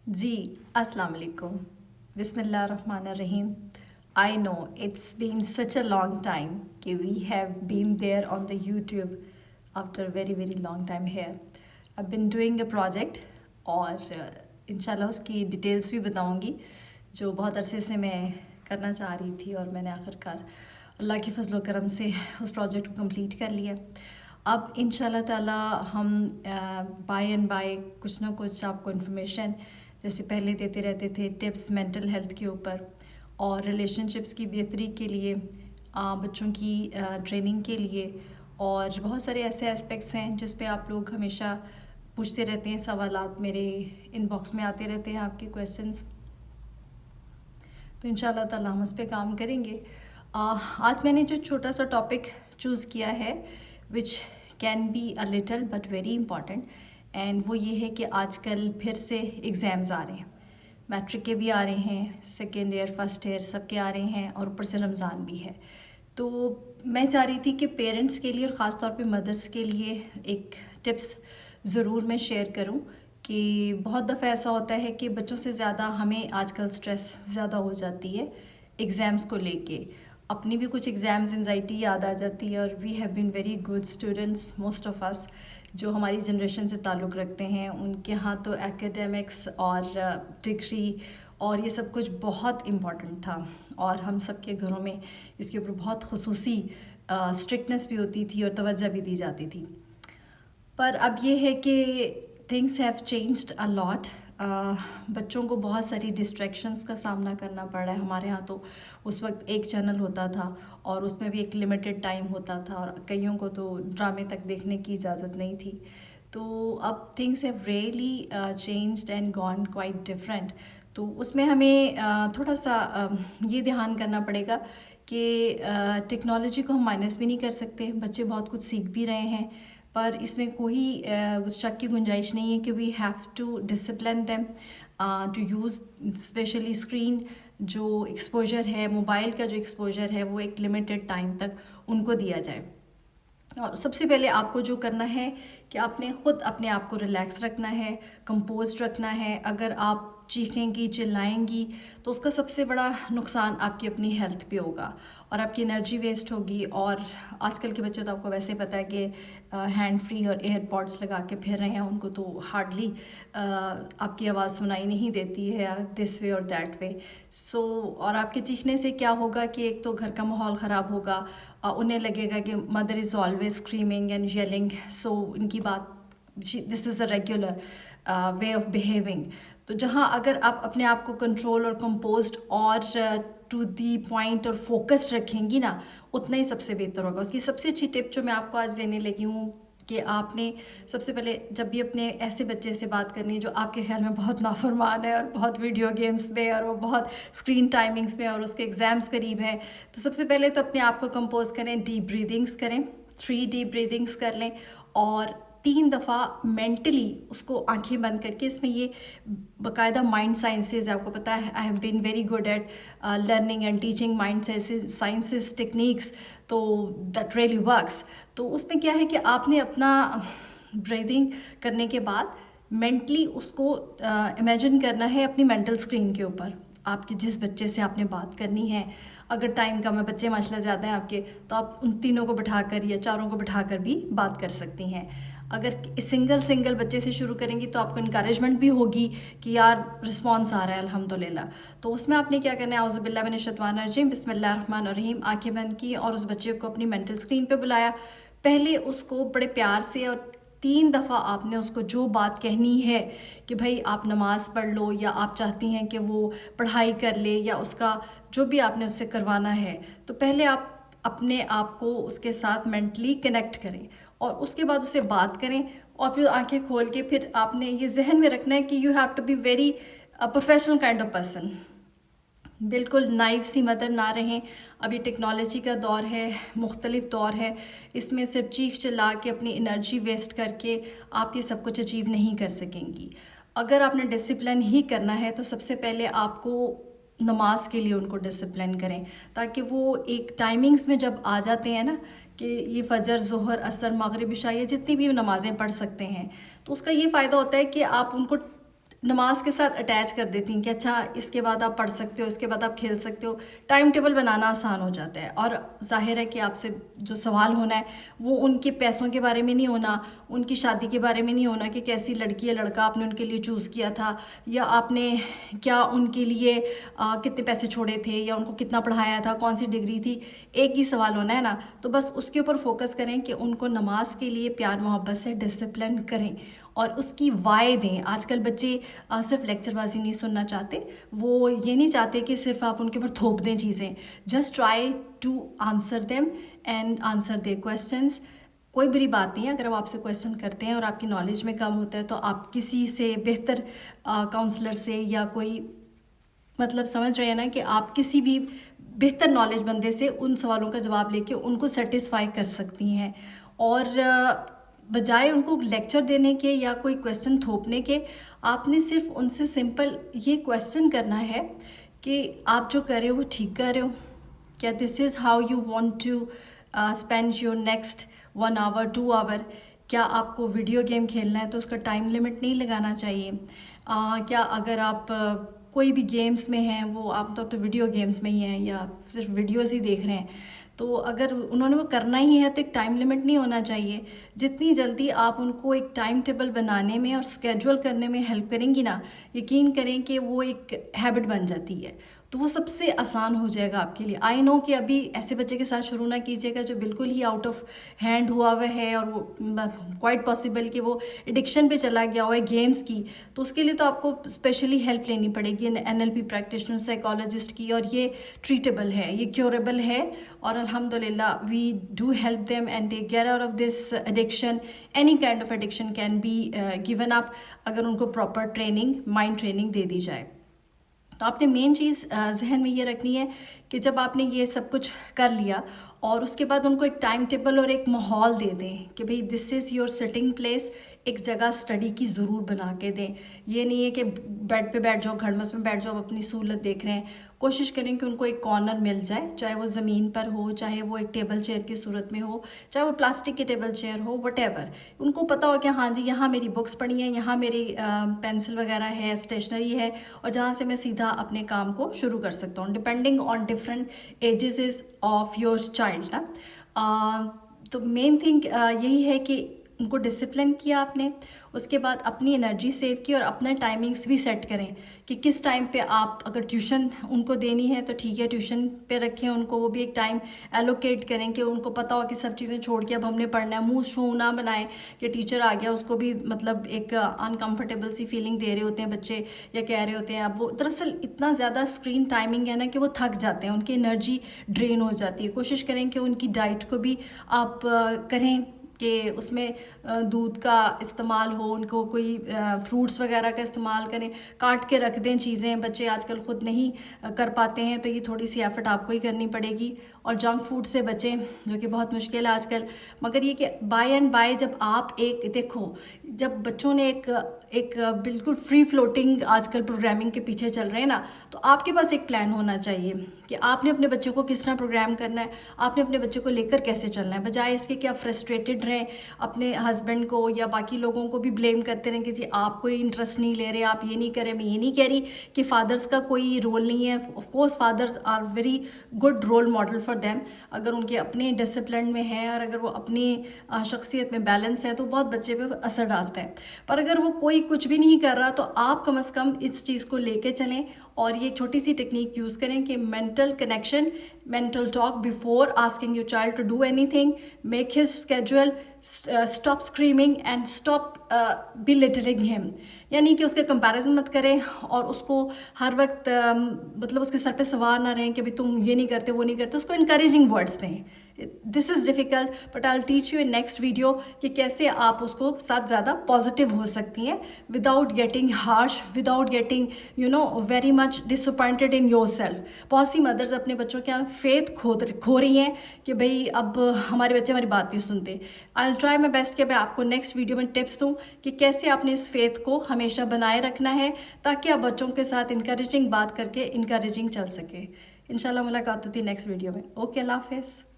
جی السلام علیکم. بسم اللہ الرحمن الرحیم. I know it's been such a long time کہ we have been there on the YouTube after a very very long time here. I've been doing a project اور انشاءاللہ اس کی ڈیٹیلس بھی بتاؤں گی جو بہت عرصے سے میں کرنا چاہ رہی تھی اور میں نے آخرکار اللہ کے فضل و کرم سے اس پروجیکٹ کو کمپلیٹ کر لیا. اب انشاءاللہ تعالی ہم بائی اینڈ بائی کچھ نہ کچھ آپ کو انفارمیشن جیسے پہلے دیتے رہتے تھے، ٹپس مینٹل ہیلتھ کے اوپر اور ریلیشن شپس کی بہتری کے لیے، بچوں کی ٹریننگ کے لیے، اور بہت سارے ایسے اسپیکٹس ہیں جس پہ آپ لوگ ہمیشہ پوچھتے رہتے ہیں. سوالات میرے ان باکس میں آتے رہتے ہیں، آپ کے کویسچنس. تو انشاءاللہ تعالی ہم اس پہ کام کریں گے. آج میں نے جو چھوٹا سا ٹاپک چوز کیا ہے which can be a little bit very important, and وہ یہ ہے کہ آج کل پھر سے ایگزامز آ رہے ہیں. میٹرک کے بھی آ رہے ہیں، سیکنڈ ایئر فرسٹ ایئر سب کے آ رہے ہیں، اور اوپر سے رمضان بھی ہے. تو میں چاہ رہی تھی کہ پیرنٹس کے لیے اور خاص طور پہ مدرس کے لیے ایک ٹپس ضرور میں شیئر کروں کہ بہت دفعہ ایسا ہوتا ہے کہ بچوں سے زیادہ ہمیں آج کل سٹریس زیادہ ہو جاتی ہے ایگزامس کو لے کے. اپنی بھی کچھ ایگزامز انزائٹی یاد آ جاتی ہے، اور we have been very good students most of us جو ہماری جنریشن سے تعلق رکھتے ہیں. ان کے ہاں تو ایکیڈیمکس اور ڈگری اور یہ سب کچھ بہت امپورٹنٹ تھا، اور ہم سب کے گھروں میں اس کے اوپر بہت خصوصی اسٹرکٹنس بھی ہوتی تھی اور توجہ بھی دی جاتی تھی. پر اب یہ ہے کہ تھنگس ہیو چینجڈ اے لاٹ. بچوں کو بہت ساری ڈسٹریکشنس کا سامنا کرنا پڑ رہا ہے. ہمارے ہاں تو اس وقت ایک چینل ہوتا تھا اور اس میں بھی ایک لمیٹڈ ٹائم ہوتا تھا، اور کئیوں کو تو ڈرامے تک دیکھنے کی اجازت نہیں تھی. تو اب things have really changed and gone quite different. تو اس میں ہمیں تھوڑا سا یہ دھیان کرنا پڑے گا کہ ٹیکنالوجی کو ہم مائنس بھی نہیں کر سکتے. بچے بہت کچھ سیکھ بھی رہے ہیں، پر اس میں کوئی شک کی گنجائش نہیں ہے کہ we have to discipline them to use especially screen. جو ایکسپوجر ہے، موبائل کا جو ایکسپوجر ہے، وہ ایک لمیٹڈ ٹائم تک ان کو دیا جائے. اور سب سے پہلے آپ کو جو کرنا ہے کہ آپ نے خود اپنے آپ کو ریلیکس رکھنا ہے، کمپوزڈ رکھنا ہے. اگر آپ چیخیں گی، چلائیں گی، تو اس کا سب سے بڑا نقصان آپ کی اپنی ہیلتھ پہ ہوگا اور آپ کی انرجی ویسٹ ہوگی. اور آج کل کے بچے تو آپ کو ویسے پتہ ہے کہ ہینڈ فری اور ایئر پوڈس لگا کے پھر رہے ہیں. ان کو تو ہارڈلی آپ کی آواز سنائی نہیں دیتی ہے دس وے اور دیٹ وے. اور آپ کے چیخنے سے کیا ہوگا کہ ایک تو گھر کا ماحول خراب ہوگا. انہیں لگے گا کہ mother is always screaming and yelling, so ان کی بات this is a regular way of behaving. تو جہاں اگر آپ اپنے آپ کو کنٹرول اور کمپوزڈ اور ٹو دی پوائنٹ اور فوکسڈ رکھیں گی نا، اتنا ہی سب سے بہتر ہوگا. اس کی سب سے اچھی ٹپ جو میں آپ کو آج دینے لگی ہوں کہ آپ نے سب سے پہلے جب بھی اپنے ایسے بچے سے بات کرنی ہے جو آپ کے خیال میں بہت نافرمان ہے اور بہت ویڈیو گیمز میں اور وہ بہت اسکرین ٹائمنگس میں اور اس کے ایگزامس قریب ہے، تو سب سے پہلے تو اپنے آپ کو کمپوز کریں، ڈیپ بریدنگس کریں. 3 ڈیپ بریدنگس کر لیں اور 3 دفعہ مینٹلی اس کو آنکھیں بند کر کے، اس میں یہ باقاعدہ مائنڈ سائنسز آپ کو پتہ ہے، I have been very good at learning and teaching mind sciences techniques, تو دیٹ ریئلی ورکس. تو اس میں کیا ہے کہ آپ نے اپنا بریدنگ کرنے کے بعد مینٹلی اس کو امیجن کرنا ہے اپنی مینٹل اسکرین کے اوپر. آپ کے جس بچے سے آپ نے بات کرنی ہے، اگر ٹائم کم ہے، بچے ماشاء اللہ زیادہ ہیں آپ کے، تو آپ ان تینوں کو بٹھا کر یا چاروں کو بٹھا کر بھی بات کر سکتی ہیں. اگر سنگل بچے سے شروع کریں گی تو آپ کو انکریجمنٹ بھی ہوگی کہ یار رسپانس آ رہا ہے الحمدللہ. تو اس میں آپ نے کیا کرنا ہے، اعوذ باللہ من الشیطان الرجیم، بسم اللہ الرحمن الرحیم. آنکھیں بند کی اور اس بچے کو اپنی مینٹل اسکرین پہ بلایا. پہلے اس کو بڑے پیار سے اور 3 دفعہ آپ نے اس کو جو بات کہنی ہے کہ بھائی آپ نماز پڑھ لو، یا آپ چاہتی ہیں کہ وہ پڑھائی کر لے، یا اس کا جو بھی آپ نے اس سے کروانا ہے، تو پہلے آپ اپنے آپ کو اس کے ساتھ مینٹلی کنیکٹ کریں اور اس کے بعد اسے بات کریں. اور پھر آنکھیں کھول کے پھر آپ نے یہ ذہن میں رکھنا ہے کہ you have to be very professional kind of person. بالکل نائف سی مدر نہ رہیں. ابھی ٹیکنالوجی کا دور ہے، مختلف دور ہے، اس میں صرف چیخ چلا کے اپنی انرجی ویسٹ کر کے آپ یہ سب کچھ اچیو نہیں کر سکیں گی. اگر آپ نے ڈسپلن ہی کرنا ہے تو سب سے پہلے آپ کو نماز کے لیے ان کو ڈسپلن کریں، تاکہ وہ ایک ٹائمنگز میں جب آ جاتے ہیں نا کہ یہ فجر، ظہر، عصر، مغرب، عشاء، یہ جتنی بھی نمازیں پڑھ سکتے ہیں، تو اس کا یہ فائدہ ہوتا ہے کہ آپ ان کو نماز کے ساتھ اٹیچ کر دیتی ہیں کہ اچھا اس کے بعد آپ پڑھ سکتے ہو، اس کے بعد آپ کھیل سکتے ہو. ٹائم ٹیبل بنانا آسان ہو جاتا ہے. اور ظاہر ہے کہ آپ سے جو سوال ہونا ہے وہ ان کے پیسوں کے بارے میں نہیں ہونا، ان کی شادی کے بارے میں نہیں ہونا کہ کیسی لڑکی یا لڑکا آپ نے ان کے لیے چوز کیا تھا، یا آپ نے کیا ان کے لیے کتنے پیسے چھوڑے تھے، یا ان کو کتنا پڑھایا تھا، کون سی ڈگری تھی. ایک ہی سوال ہونا ہے نا. تو بس اس کے اوپر فوکس کریں کہ ان کو نماز کے لیے پیار محبت سے ڈسپلن کریں اور اس کی وائے دیں. آج کل بچے صرف لیکچر بازی نہیں سننا چاہتے، وہ یہ نہیں چاہتے کہ صرف آپ ان کے اوپر تھوپ دیں چیزیں. Just try to answer them and answer the questions. کوئی بری بات نہیں ہے اگر وہ آپ سے کویسچن کرتے ہیں اور آپ کی نالج میں کم ہوتا ہے تو آپ کسی سے بہتر کاؤنسلر سے یا کوئی مطلب سمجھ رہے ہیں نا کہ آپ کسی بھی بہتر نالج بندے سے ان سوالوں کا جواب لے کے ان کو سیٹسفائی کر سکتی ہیں. اور بجائے ان کو لیکچر دینے کے یا کوئی کویسچن تھوپنے کے، آپ نے صرف ان سے سمپل یہ کویسچن کرنا ہے کہ آپ جو کر رہے ہو وہ ٹھیک کر رہے ہو کیا؟ This is how you want to spend your next 1 hour 2 hour. کیا آپ کو ویڈیو گیم کھیلنا ہے تو اس کا ٹائم لمٹ نہیں لگانا چاہیے. کیا اگر آپ کوئی بھی گیمز میں ہیں، وہ عام طور پہ ویڈیو گیمز میں ہی ہیں یا صرف ویڈیوز ہی دیکھ رہے ہیں، تو اگر انہوں نے وہ کرنا ہی ہے تو ایک ٹائم لمٹ نہیں ہونا چاہیے. جتنی جلدی آپ ان کو ایک ٹائم ٹیبل بنانے میں اور اسکیجول کرنے میں ہیلپ کریں گی نا، یقین کریں کہ وہ ایک ہیبٹ بن جاتی ہے، تو وہ سب سے آسان ہو جائے گا آپ کے لیے. آئی نو کہ ابھی ایسے بچے کے ساتھ شروع نہ کیجیے گا جو بالکل ہی آؤٹ آف ہینڈ ہوا ہوا ہے اور وہ کوائٹ پاسبل کہ وہ ایڈکشن پہ چلا گیا ہوا ہے گیمز کی، تو اس کے لیے تو آپ کو اسپیشلی ہیلپ لینی پڑے گی NLP پریکٹیشنر سائیکالوجسٹ کی. اور یہ ٹریٹیبل ہے، یہ کیوریبل ہے، اور الحمدللہ we do help them and they get out of this addiction. Any kind of addiction can be given up اگر ان کو پراپر ٹریننگ، مائنڈ ٹریننگ دے دی جائے. تو آپ نے مین چیز ذہن میں یہ رکھنی ہے کہ جب آپ نے یہ سب کچھ کر لیا اور اس کے بعد ان کو ایک ٹائم ٹیبل اور ایک ماحول دے دیں کہ بھئی دس از یور سٹنگ پلیس. ایک جگہ اسٹڈی کی ضرور بنا کے دیں. یہ نہیں ہے کہ بیڈ پہ بیٹھ جاؤ، گھڑمس میں بیٹھ جاؤ، اپنی سہولت دیکھ رہے ہیں. کوشش کریں کہ ان کو ایک کارنر مل جائے، چاہے وہ زمین پر ہو، چاہے وہ ایک ٹیبل چیئر کی صورت میں ہو، چاہے وہ پلاسٹک کے ٹیبل چیئر ہو، وٹ ایور. ان کو پتہ ہو کہ ہاں جی یہاں میری بکس پڑھی ہیں، یہاں میری پینسل وغیرہ ہے، اسٹیشنری ہے، اور جہاں سے میں سیدھا اپنے کام کو شروع کر سکتا ہوں depending on different ages of your child نا. تو مین تھنگ یہی ہے کہ ان کو ڈسپلن کیا آپ نے، اس کے بعد اپنی انرجی سیو کی اور اپنا ٹائمنگس بھی سیٹ کریں کہ کس ٹائم پہ آپ اگر ٹیوشن ان کو دینی ہے تو ٹھیک ہے ٹیوشن پہ رکھیں ان کو، وہ بھی ایک ٹائم ایلوکیٹ کریں کہ ان کو پتہ ہو کہ سب چیزیں چھوڑ کے اب ہم نے پڑھنا ہے. منہ شو نہ بنائیں کہ ٹیچر آ گیا، اس کو بھی مطلب ایک انکمفرٹیبل سی فیلنگ دے رہے ہوتے ہیں بچے، یا کہہ رہے ہوتے ہیں اب وہ دراصل اتنا زیادہ اسکرین ٹائمنگ ہے نا کہ وہ تھک جاتے ہیں، ان کی انرجی ڈرین ہو جاتی ہے. کوشش کریں کہ ان کی ڈائٹ کو بھی آپ کریں کہ اس میں دودھ کا استعمال ہو، ان کو کوئی فروٹس وغیرہ کا استعمال کریں، کاٹ کے رکھ دیں چیزیں. بچے آج کل خود نہیں کر پاتے ہیں تو یہ تھوڑی سی ایفرٹ آپ کو ہی کرنی پڑے گی. اور جنک فوڈ سے بچیں جو کہ بہت مشکل ہے آج کل. مگر یہ کہ بائی اینڈ بائی جب آپ ایک دیکھو، جب بچوں نے ایک بالکل فری فلوٹنگ آج کل پروگرامنگ کے پیچھے چل رہے ہیں نا، تو آپ کے پاس ایک پلان ہونا چاہیے کہ آپ نے اپنے بچے کو کس طرح پروگرام کرنا ہے، آپ نے اپنے بچے کو لے کر کیسے چلنا ہے. بجائے اس کے کہ آپ فرسٹریٹڈ رہیں، اپنے ہسبینڈ کو یا باقی لوگوں کو بھی بلیم کرتے رہیں کہ جی آپ کوئی انٹرسٹ نہیں لے رہے، آپ یہ نہیں کریں. میں یہ نہیں کہہ رہی کہ فادرس کا کوئی رول نہیں ہے، of course fathers are very good role model for them. اگر ان کے اپنے ڈسپلن میں ہیں اور اگر وہ اپنی شخصیت میں بیلنس ہے تو بہت بچے پہ اثر ڈالتا ہے. پر اگر وہ کوئی کچھ بھی نہیں کر رہا تو آپ کم از کم اس چیز کو لے کے چلیں اور یہ چھوٹی سی ٹیکنیک یوز کریں کہ mental connection, mental talk before asking your child to do anything. Make his schedule, stop screaming and stop belittling him. یعنی کہ اس کے کمپیریزن مت کریں اور اس کو ہر وقت مطلب اس کے سر پہ سوار نہ رہیں کہ بھی تم یہ نہیں کرتے وہ نہیں کرتے. اس کو انکریجنگ ورڈس دیں. This is difficult but I will teach you in next video کہ کیسے آپ اس کو ساتھ زیادہ پازیٹیو ہو سکتی ہیں without getting harsh, without getting very much disappointed in your self سی مدرز اپنے بچوں کے یہاں فیتھ کھو رہی ہیں کہ بھئی اب ہمارے بچے ہماری بات نہیں سنتے. آئی ول ٹرائی مائی بیسٹ کہ میں آپ کو نیکسٹ ویڈیو میں ٹپس دوں کہ کیسے آپ نے اس فیتھ کو ہمیشہ بنائے رکھنا ہے تاکہ آپ بچوں کے ساتھ انکریجنگ بات کر کے انکریجنگ چل سکے. انشاءاللہ ملاقات ہوتی ہے نیکسٹ ویڈیو میں. اوکے، اللہ حافظ.